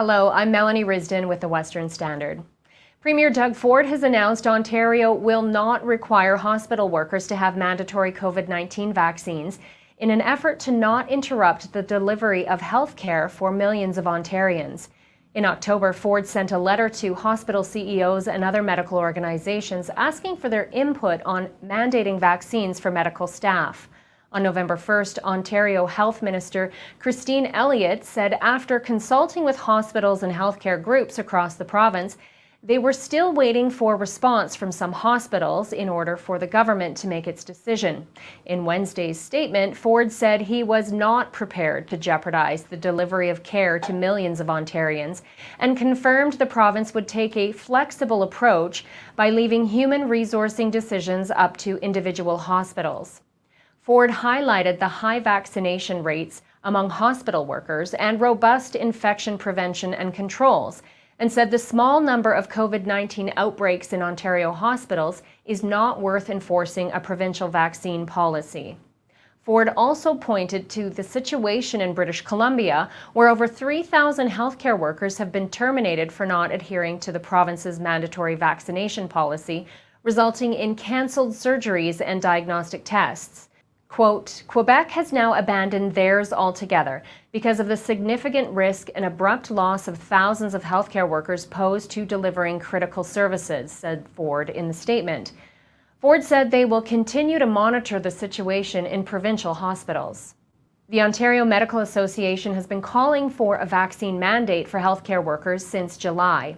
Hello, I'm Melanie Risden with the Western Standard. Premier Doug Ford has announced Ontario will not require hospital workers to have mandatory COVID-19 vaccines in an effort to not interrupt the delivery of health care for millions of Ontarians. In October, Ford sent a letter to hospital CEOs and other medical organizations asking for their input on mandating vaccines for medical staff. On November 1st, Ontario Health Minister Christine Elliott said after consulting with hospitals and healthcare groups across the province, they were still waiting for a response from some hospitals in order for the government to make its decision. In Wednesday's statement, Ford said he was not prepared to jeopardize the delivery of care to millions of Ontarians and confirmed the province would take a flexible approach by leaving human resourcing decisions up to individual hospitals. Ford highlighted the high vaccination rates among hospital workers and robust infection prevention and controls, and said the small number of COVID-19 outbreaks in Ontario hospitals is not worth enforcing a provincial vaccine policy. Ford also pointed to the situation in British Columbia, where over 3,000 healthcare workers have been terminated for not adhering to the province's mandatory vaccination policy, resulting in cancelled surgeries and diagnostic tests. Quote, Quebec has now abandoned theirs altogether because of the significant risk and abrupt loss of thousands of healthcare workers posed to delivering critical services, said Ford in the statement. Ford said they will continue to monitor the situation in provincial hospitals. The Ontario Medical Association has been calling for a vaccine mandate for healthcare workers since July.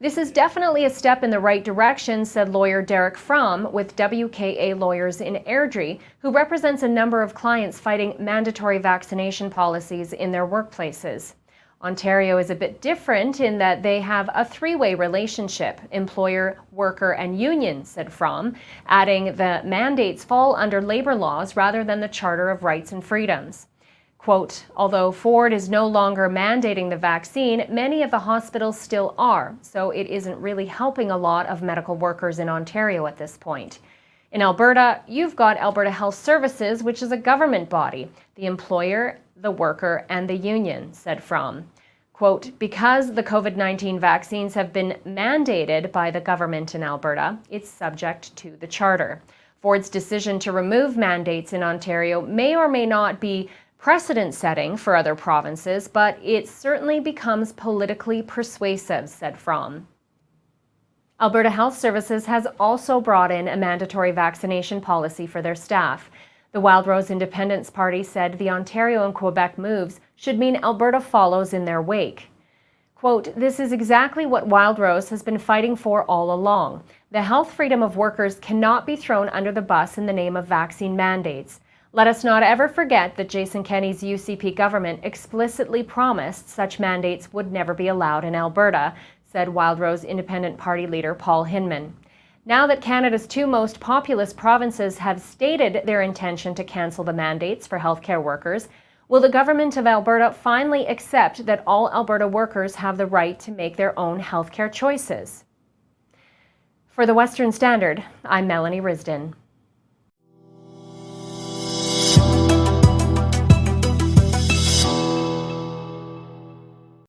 This is definitely a step in the right direction, said lawyer Derek Fromm with WKA Lawyers in Airdrie, who represents a number of clients fighting mandatory vaccination policies in their workplaces. Ontario is a bit different in that they have a three-way relationship, employer, worker, and union, said Fromm, adding the mandates fall under labor laws rather than the Charter of Rights and Freedoms. Quote, although Ford is no longer mandating the vaccine, many of the hospitals still are, so it isn't really helping a lot of medical workers in Ontario at this point. In Alberta, you've got Alberta Health Services, which is a government body, the employer, the worker, and the union, said Fromm. Quote, because the COVID-19 vaccines have been mandated by the government in Alberta, it's subject to the Charter. Ford's decision to remove mandates in Ontario may or may not be precedent-setting for other provinces, but it certainly becomes politically persuasive, said Fromm. Alberta Health Services has also brought in a mandatory vaccination policy for their staff. The Wildrose Independence Party said the Ontario and Quebec moves should mean Alberta follows in their wake. Quote, this is exactly what Wildrose has been fighting for all along. The health freedom of workers cannot be thrown under the bus in the name of vaccine mandates. Let us not ever forget that Jason Kenney's UCP government explicitly promised such mandates would never be allowed in Alberta, said Wildrose Independent Party leader Paul Hinman. Now that Canada's two most populous provinces have stated their intention to cancel the mandates for healthcare workers, will the government of Alberta finally accept that all Alberta workers have the right to make their own healthcare choices? For the Western Standard, I'm Melanie Risden.